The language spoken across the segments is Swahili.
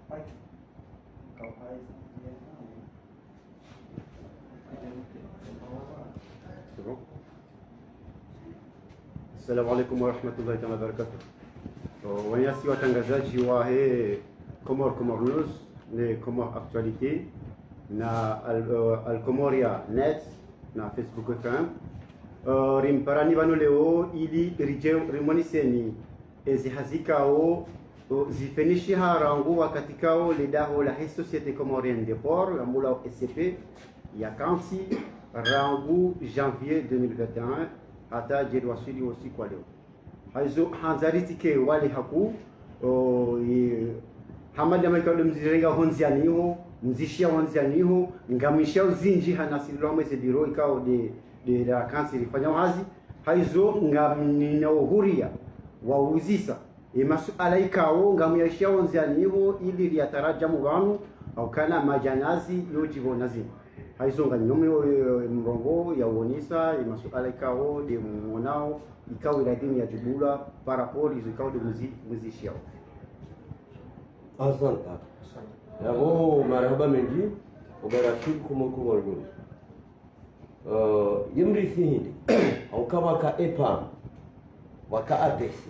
C'est bon? Assalamu alaikum wa rahmatullahi wa barakatuh. Wanyasi watangazaji wa Comor News ni Comor Actualité na Al-Comoria Net na Facebook FM. Rimparani bano leo ili rimoniseni ezihazikao zifenishi harangu wakati kao ledaho la Société Comorienne de Port la mula SCP ya kanti rangu janvier 2021 hata jedwa sudi aussi kwa leo haizo hanzaritike wale haku hamada maikao mzirenga honzianiho mzishia honzianiho ngamisha uzinji hanasilwa mwese biro ikao de la kansi rifanya wazi haizo ngamnina uhuria wauzisa masuala ikao ngamuyashia honzianiho ili liyatarajamu banu au kana majanazi lojivo nazima haizonga nyome mrongo ya uonisa masuala ikao de mwanao ikao ila dini ya jibula parapoli ikao de muzishi yao. Asante. Yabo marhaba mengi ubarashid kumoko walguni. Yimri fihindi au kama ka EPAM waka APC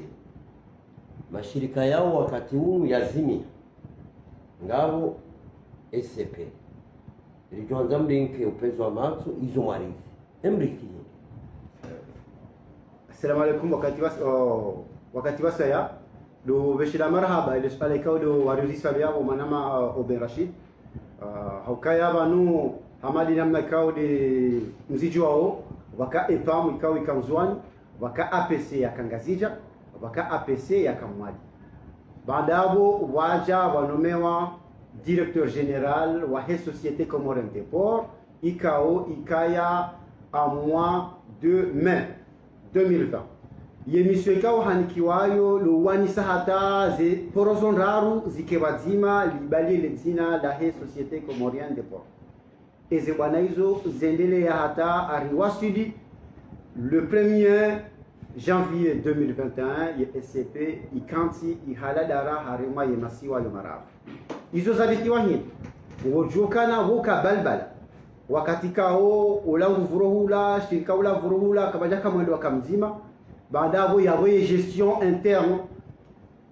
mashirika yao wakati huu yazimi ngabo SCP ilijoanza mlinke upezo wa macho hizo marizi emriki. Assalamu alaikum wakati wasa ya do beshira marhaba ile swala ikao do waruzisa yao manama Oben Rashid haukaya banu hamadi namna ikao de mziji wao waka EPAM ikao ikamzwani waka APC ya Kangazija waka APC ya Kamwadi baadabo waja wanomewa directeur général wa Société Comorienne de Port ICAO ICAIA à mois de mai 2020 yemisho ikao hanikiwayo luwanisa hata ze porozon raru zikewazima libali lezina la Société Comorienne de Port eze bwana hizo zendele ya hata ariwasudi le 1er janvier 2021 ya SCP ikanti ihaladara harema yemasiwa yomarafu izo zabitiwa hini wojokana woka balbala wakati kao ula vuruhula shirika ula vuruhula kabajaka mwendo wakamzima baadabo yawe gestion interne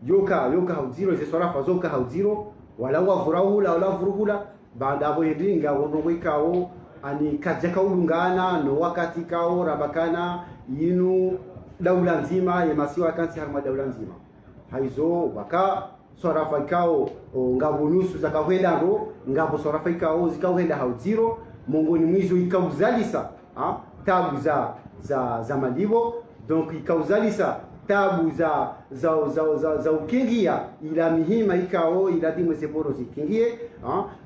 yoka hauziro zesora fazoka hauziro wala vuruhula wala vuruhula baadabo yedinga wonongo ikao ani kajaka ulungana no wakati kao rabakana yinu daula nzima yemasiwa kansi harma daula nzima haizo waka sorafa ikao ngabo nusu zakawenda ro ngabo sorafa ikao zikawenda hauziro mongoni mwizo ikauzalisa tabu za malivo donc ikauzalisa tabu za ukingia ila mihima ikao ila dimwe zeboro zikingie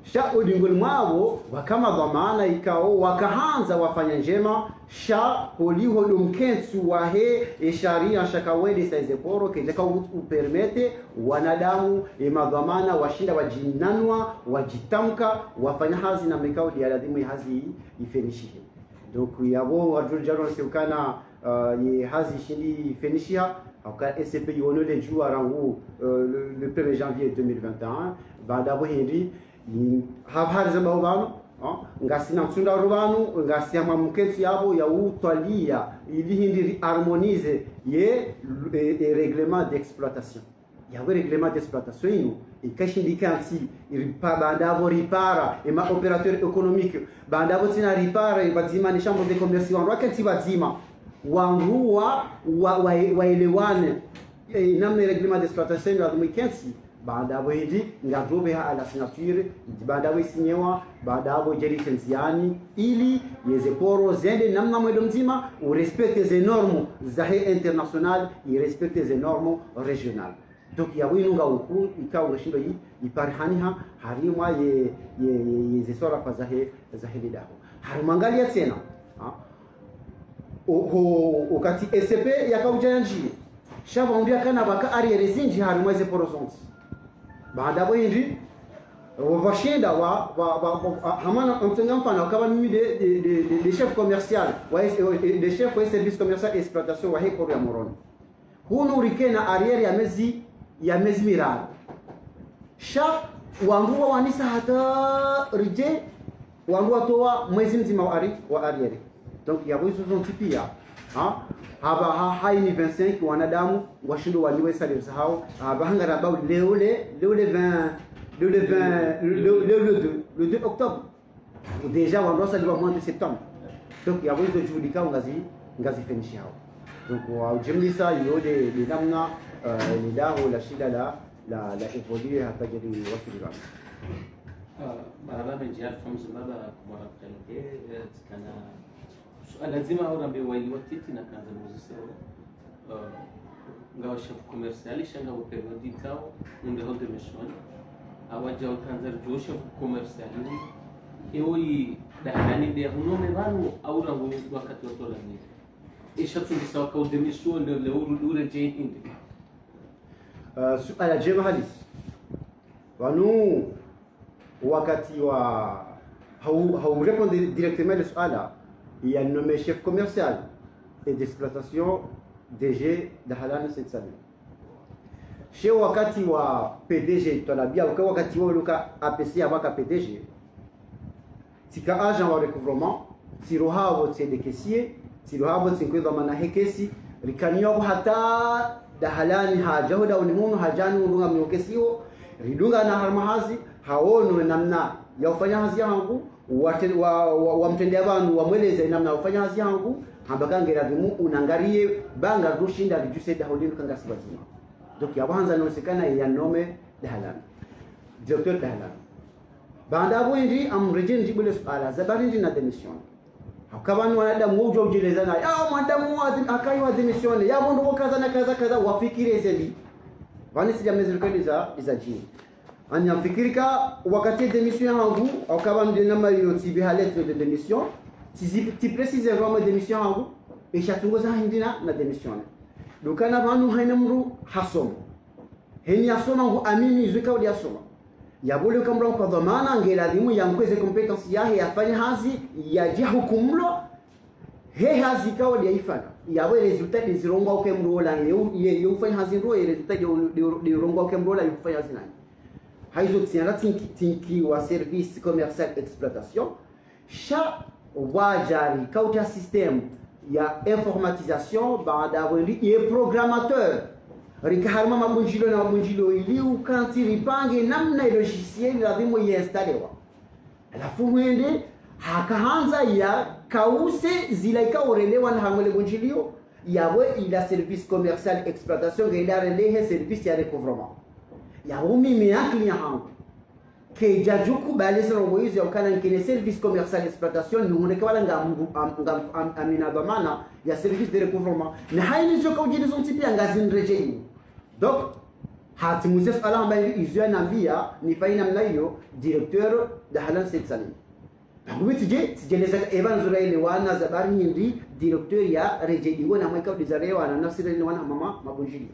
sha odingol mwao wakama dhamana ikao wakahanza wafanya njema sha holiho lumkensu wahe sharia shakawede sa zeboro kejeka upermete wanadamu madhamana washinda wajinanwa wajitamka wafanya hazi na mikao ya dimwe hazi ifenishie donc yabo wajurjaro seukana ye hazi shindi fenishia aka SCP yono le jour rangu le 1er janvier 2021 badabo hindi habari za bawano ngasina mtsunda rubanu ngasia mamuketsi yabo ya utwalia ili hindi harmonize ye règlement d'exploitation yawe règlement d'exploitation ino ikashindikansi badabo ripara ema opérateur économique badabo tina ripara bazima ni chambre de commerce wangu wakati bazima wanguwa waelewane namna règlement d'exploitation ya dumikensi baadabo hindi ngadobe ha la signature baadabo sinyewa baadabo jeri tenziani ili yezeporo zende namna mwedo mzima u respecte les normes zahe international i respecte les normes régionales donc ya winunga uku ikawa shindo yi iparihaniha harimwa ye zesora fa zahe lidaho harimangalia tena ukati SCP yakaujanji shabaundia kana baka arierezinji harimwa ze porozonzi baadabo hindi wabashinda hamana mtenga mfano kama mimi de chef commercial de chef wa service commercial exploitation wa heko ya Morono huno urikena arrière ya mezi mirano sha wangu wanisa hata rije wangu watoa mwezi mzima wa ariere. Donc ya hizo zonti pia haba haini 25 wanadamu washindo waliwe sale sahau bahangara ba le 2 octobre déjà on doit saluer mois de septembre. Donc ya hizo julika ngazi finish hao. Donc ujumlisa yode namna ni daho la shida la evoluer hata jadi wasiliwa. Barabara njia famous baba kwa kalite kana lazima au rambe wali watiti na kanza muzisi ngawa chef commercial shanga upevodi kao ndio hodo mission awaja kanza chef commercial eoi dahani de hunome banu au rango wakati wa tola ni isha tundisa kwa de mission ndio le ure je indi suala jema halis wanu wakati wa hau répondre directement le suala. Il y a nommé chef commercial et d'exploitation DG Dahalan Setsami. Chez wakati wa PDG tunabia wakati wa luka APC abaka PDG tika agent wa recouvrement siroha wote de caissier siroha wote kwenda mana hekesi rikanyo hata Dahalani hajahuda unimunu hajani ununga mnokesio ridunga na harmahazi haono namna ya ufanya hazi yangu wamtendea abantu wamweleze namna ufanya hazi yangu hambaka ngeravimu unangarie banga rushinda rijuse daholini kanga sibazima. Donc ya kwanza inaonekana ya nome Dahalan directeur Dahalan banda bwendi amreje njibule suala zabari na demission hakabani wanadamu ujo ujelezana ya mwanadamu akaiwa demission ya bondo kaza na kaza wafikire zeli bani sijamezekaniza izajini anafikirika wakati demission yangu au kama ndio namba hiyo tibiha lettre de démission si préciser vraiment démission yangu ishatungoza hindina na démission dukana banu haina mru hasomo heni asoma ngo amini izweka uli asoma yabule kamra kwa dhamana ngeladimu yankweze competence yahe yafanya hazi yaje hukumlo he hazi kawa yaifanya yawe resultat zironga ukemrola ye ufanya hazi ro resultat de ronga ukemrola yufanya hazi nani haizo tiara tinki wa service commercial exploitation cha wajari kauta system ya informatisation baada wendi ye programmateur rikaharma mabunjilo na mabunjilo ili ukanti ripange namna logiciel lazima iinstalewa alafu mwende hakaanza ya kause zilaika orelewa na hamwele bunjilio yawe ila service commercial exploitation gaila relehe service ya recouvrement yawo mimi yakli ya hangu ke jajuku balisa roboizi ya ukana nkene service commercial exploitation ni mwoneka wala nga amina dhamana ya service de recouvrement na haini joka ujini zontipi ya ngazi nrejeini. Donc hati muzes ala ambaye izua nambia ni faina mlayo directeur Dahalan Setsami ngumi tijeleza evan zura ile wana zabari hindi directeur ya rejeini wana mweka udizarewa na nasire ile wana mama mabunjili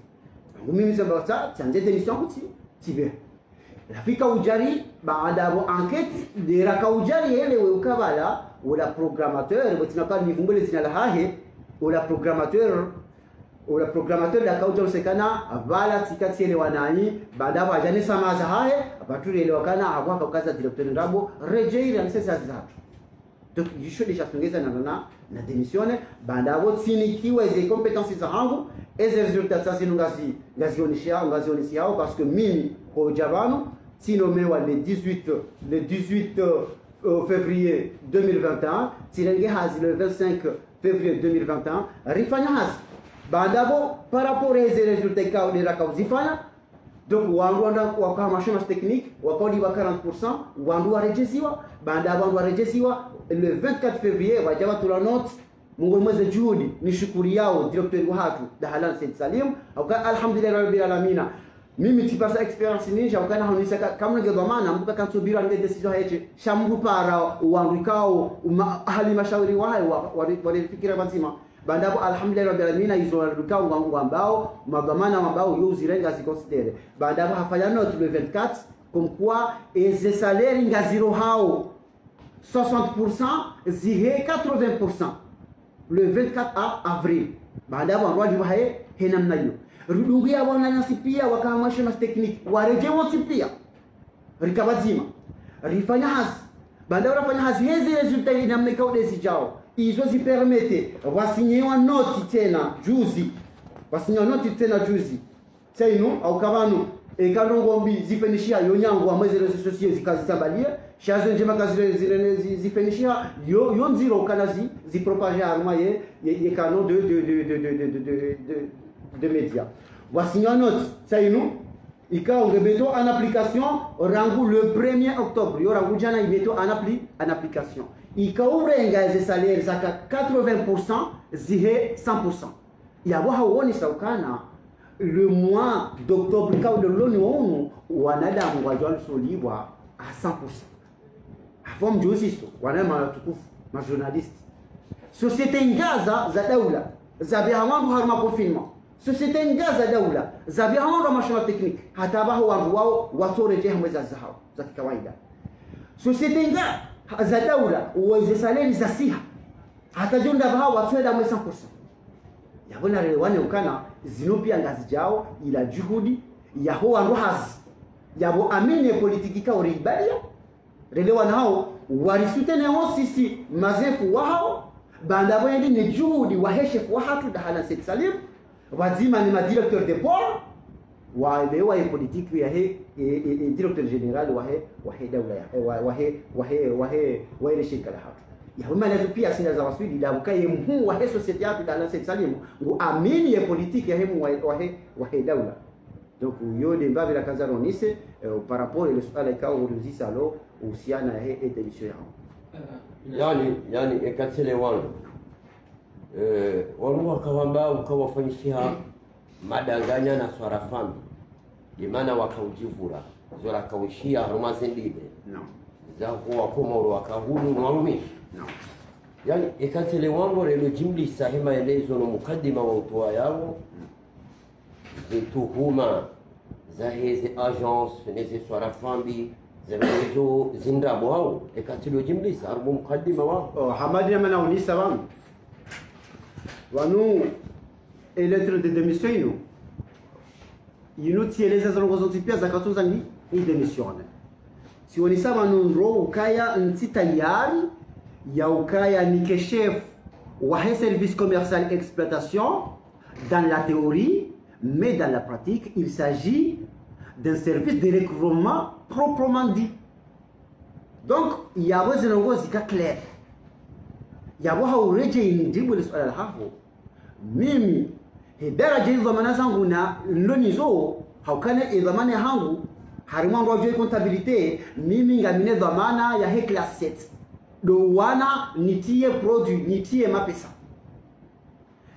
ngumi mzamba sa tanje demission kuti tibe rafika ujari baada ya enquête de raka ujari ile ukabala wala programmateur botinaka ni vumbele zinala hahe wala programmateur da kauja usekana bala tikati ile wanani baada ya ajane samaza hahe abaturi ile wakana hakwaka kaza directeur ndabo rejeira ni sasa zatu. Donc jisho lishafungeza na démissionne baada ya tsinikiwa hizo compétences za hangu eze resultats sasa ngazi onishia parce que mimi kwa jabano sinomewa le 18 février 2021 tirenge hazi le 25 février 2021 rifanya hazi bandabo par rapport aux résultats ka de raka uzifanya. Donc wandu wakama chômage technique wakodi wa 40% wandu warejeziwa bandabo wandu warejeziwa le 24 février wajawa tula note mungu mweze juhudi ni shukuri yao directeur wahatu Dahalan Setsami au alhamdulillah rabbil alamin. Mimi tipasa experience ninja ukana hanisa kama ngedhamana mbuka kansubira nge decision yeche shambu para uangikao hali mashauri wao walifikira mazima bandabo alhamdulillah rabbil alamin izo rukao wangu ambao madhamana ambao yuzirenga zikonsidere bandabo hafanya note le 24 comme quoi et salaire ngaziro hao 60% zihe 80% le 24 avril bandabo rwadi wahe henamna hiyo rudungia wana nasipia wakahamasha na technique wareje wote pia rikabazima rifanya hazi banda rafanya hazi hezi resulta inamne kaudezi jao izo zipermete wasinyewa noti tena juzi Saino au kabano e kalongo mbi zifenishia yonyango amweze rezo sosio zikazitambalia shazo njema kazi zifenishia yo nziro kanazi zipropager arma ye canon de médias voici une note Saino ika ongebeto en application rangu le 1er octobre yo rangu jana ibeto en application ika urenga ze salaire zaka 80% zihe 100% yabo hawoni saukana le mois d'octobre quand de l'ONU wanadamu walisolibwa à 100%. Avant mjuzi wanama tukufu ma journaliste. Société ngaza za daula zabihawandu harma confinement. Société ngaza daula zabihawandu mashina technique hata baho wandu wao watoreje hamweza zao za kawaida. Société ngaza za daula uweze salari za siha hata jonda baho watweda mwe 100%. Yabona rewane ukana zinopia ngazi jao ila juhudi ya hoa rohazi yabo amine politiki ka oribalia relewa nao warisutene ho sisi mazefu wao banda boyendi ni juhudi wa heshef wa hatu dahala Said Salim wazima ni madirecteur de port wa lewa politiki ya he directeur général wa he daula wa ile shirika la hatu ya wema nazo pia sina za waswidi da ukaye mhu wa he society yako da Said Salim ngo amini ya politiki ya hemu wa he daula donc yode mbavi la kazaro nise par rapport ile swala ikao uruzisa lo uhusiana he emission yani ekatele wangu wanu wakawamba ukawafanyishia madanganya na swarafami imana wakaujivura zora kaushia rumazendide no za kuwa komoro wakahulu mwarumishi no yani ekatele wangu relo jimli sahima elezo no mukaddima wa utoa yao zituhuma za hizi agence nezi swarafambi zemezo zindabu hao ekatilo jimli sarbu mukaddima wao hamadi na mana unisa wangu wanu lettre de démission ino tieleza zongozo tipia za katunza ni démissionne si onisa wanu ro ukaya nti tayari ya ukaya ni chef wa service commercial exploitation dans la théorie mais dans la pratique il s'agit d'un service de recouvrement proprement dit. Donc il y a besoin de cas clair. Il y a besoin de rejeter le swala hapo. Mimi hedara je dhamana zangu na ndonizo haukane dhamana hangu harimwangu wa comptabilité mimi ngamine dhamana ya he class 7 do wana nitie produit nitie mapesa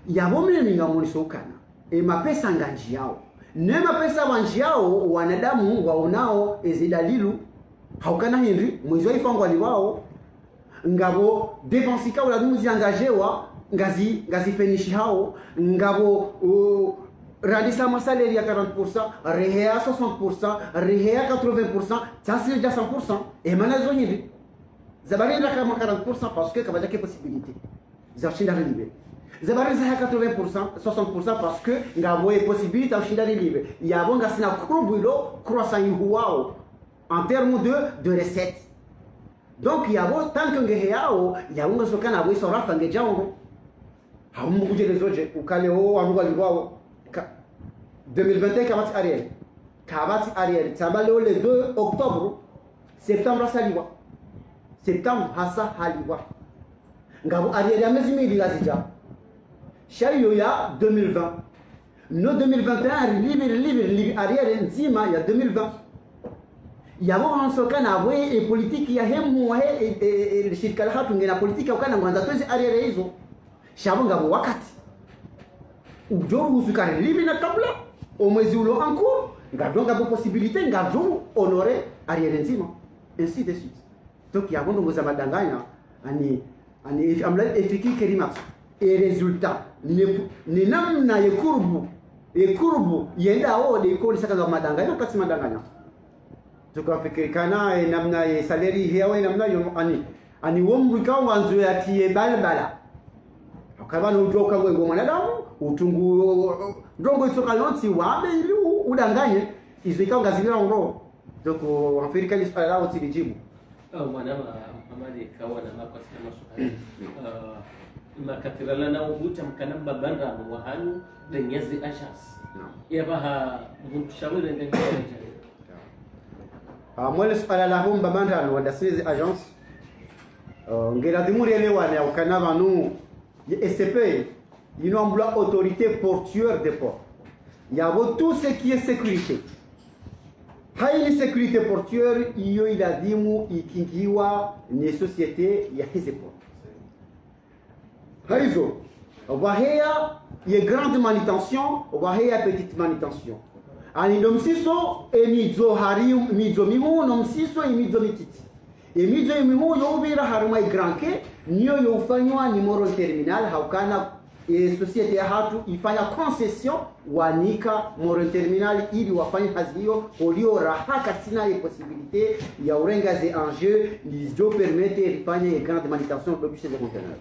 yabo mimi ngamulisokana mapesa nganji yao ne mapesa wanji yao wanadamu waonao ezidalilu haukana hindi mwezi wa ifango wao ngabo depensika wala dumuzi angajewa ngazi finish hao ngabo radisa masalari ya 40% rehea 60% rehea 80% tasi ya 100% emanazo hindi zabari kama 40% parce que kabaja ke possibilité zashinda libre zabari za 80% 60% parce que ngabo e possibilité ushinda libre yabonga sina kurubulo croissant yuwao en termes de recettes. Donc yabo tant que ngehao yabonga sokana bwe sorafa ngejango hamukuje lezoje ukale ho wangu libao 2021 kabati arrière tabalo le 2 octobre septembre saliwa septembre hasa haliwa ngabo arrière ya mezi mili lazija shayo ya 2020 no 2021 libre arrière nzima ya 2020 yabo hansokana bwe e politique ya hemu wa e shirika la hatu ngena politique ukana mwanza twezi arrière hizo shabo ngabo wakati ujoru usukari libre na kabla au mwezi ulo en cours ngadonga bo possibilité ngadu honorer arrière nzima ainsi de suite. Donc yabo ndo ngoza madanganya ani amla efiki kerimax et résultat ni namna yekurbu yenda ode ko lisaka za madanganya kasi madanganya tukafikirikana namna ye salary hewa namna yo ani wombu ka wanzo yatie balbala akaba no joka ngwe mwanadamu utungu ndongo isoka yonsi wabe ili udanganye izika ngazira ngoro donc Afrika ni swala lao tilijibu mwana amali kawa na kwa sema swali makatira na ubuta mkanamba banda wa hanu denyezi agence yabaha mshawiri ndio mwele swala la humba banda wa dasizi agence ngela dimuri elewane au kanava nu SCP il emploie autorité portuaire des ports. Il y a tout ce qui est sécurité. Haili sécurité portuaire, il a dit ikingiwa ni société ya hizi port. Haizo, wahea ye grande manutention, wahea petite manutention. Ani nomsiso emizo hari mizo mimu nomsiso emizo mititi. Emizo mimu yobira haruma igranke niyo yofanywa ni moro terminal haukana société ya hatu ifanya concession wanika moro terminal ili wafanye kazi hiyo ulio rahaka sina ile possibilité ya urenga ze enjeux lizo permettre ifanye grande manutention de bus de conteneur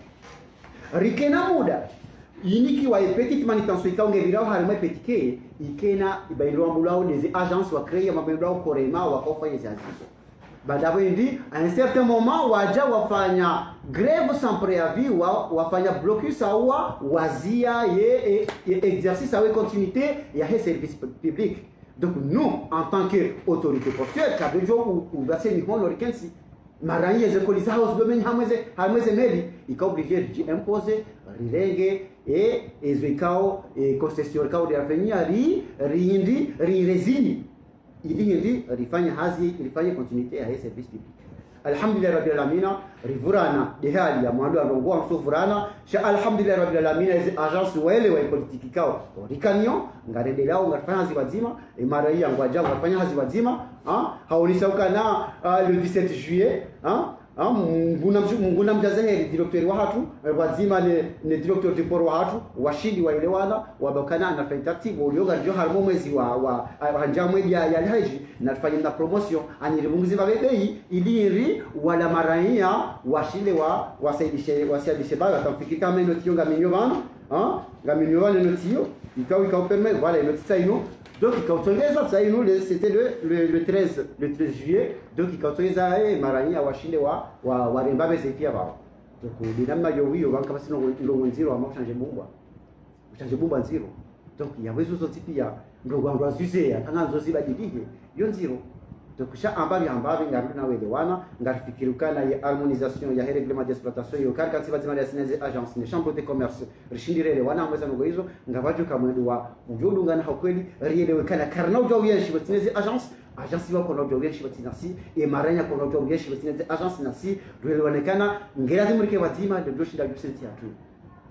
rikena muda iniki wa petite manutention ikaonge bilao harima petike ikena ibailo ambulao les agences wa créer mabelo korema wa kufanya hizo Badawendi, à un certain moment, waja wafanya grève sans préavis, wafanya blocus awa, wazia et exercice avec continuité et à service public. Donc nous, en tant qu'autorité portuaire, kabejo ou basé ni hon lorikensi, marangi les écoles house domaine hamweze meli, ika obligé d'imposer rirenge et ezwekao et concession kao de avenir riindi rirezini. Ili rifanya hazi rifanya continuité ya service public. Alhamdulillah rabbil alamin rivurana de hali ya mwando alongo amsofurana sha alhamdulillah rabbil alamin hizi agence wale wa politiki kao rikanyo ngarende lao ngafanya hazi wazima maraia ngwaja ngafanya hazi wazima haulisauka na le 17 juillet mnguna mjazaheri directeur wa hatu wazima ne directeur de port wa hatu washindi wa elewana wabakana na fanya taratibu ulioga ndio harmo mwezi wa hanjamwe ya haji na tufanye na promotion aniribungizi babei iliri wala maraia washinde wasaidishe baba tamfikika kama notio ngaminyo bana ngaminyo bana notio ikao permet voilà notisa ino. Donc c'était le 13 juillet, donc il a marani à washinde wa rembabe zefia ba. Donc dinamna yo wiyo banka basi no nziro ama changer bomba nziro. Donc il y avait ce type ya ndogo ndo azuse akanga zoziba didihe yo nziro. Donc cha ambabi ngarudi na welewana ngarifikirukana ya harmonisation ya règlement d'exploitation yo karka tsiba ya sineze agence ne chambre de commerce rishindirele wana amweza ngo hizo ngabajo kamwedu wa ujolungana hakweli rielewe kana karna ujo yenshi batineze agence wako na ujo yenshi batinasi e maranya kwa ujo yenshi batineze agence nasi rielewanekana ngerazi murike batima de doshinda yusenti yatu.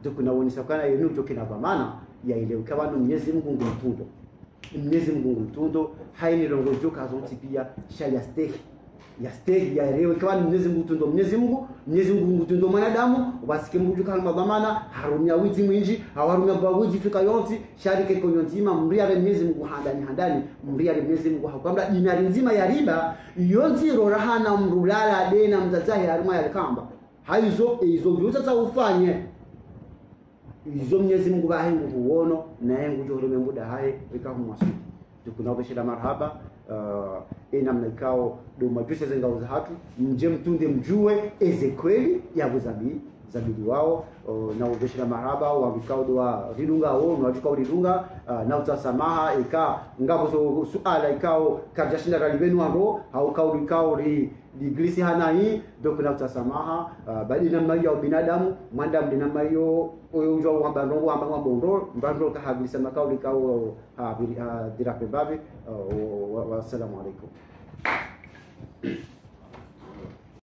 Donc na wonyesha kana yenu ujo kina bamana ya ile ukabano Mwenyezi Mungu mtundo. Mwenyezi Mungu mtundo haini rongo joka zonti pia sha ya stake ya leo kwa Mwenyezi Mungu mtundo Mwenyezi Mungu mtundo mwanadamu wasike Mungu joka mabamana harumya wizi mwinji hawarumya bawiji fika yonti sharike konyo nzima mria ya Mwenyezi Mungu handani mria ya Mwenyezi Mungu hakwamba dinari nzima ya riba yonti rorahana mrulala dena mzazahi haruma ya kamba haizo yote za ufanye izo Mwenyezi Mungu bahe nguono na yangu joro muda haye ikahumwasu tukunabeshela marhaba namna ikao do majuse zenga hatu mje mtunde mjue kweli ya zabili wao na ubeshela marhaba wa vikao do rilunga wao na tukao rilunga na utasamaha ika ngabo suala ikao kajashinda ralibenu ando au kao ikao diglisi hana hii donc na utasamaha bali namna ya binadamu mwanda namna hiyo ujo wamba rongo amba bondo mbando ka habisa makao likao dirape babe wa assalamu alaikum.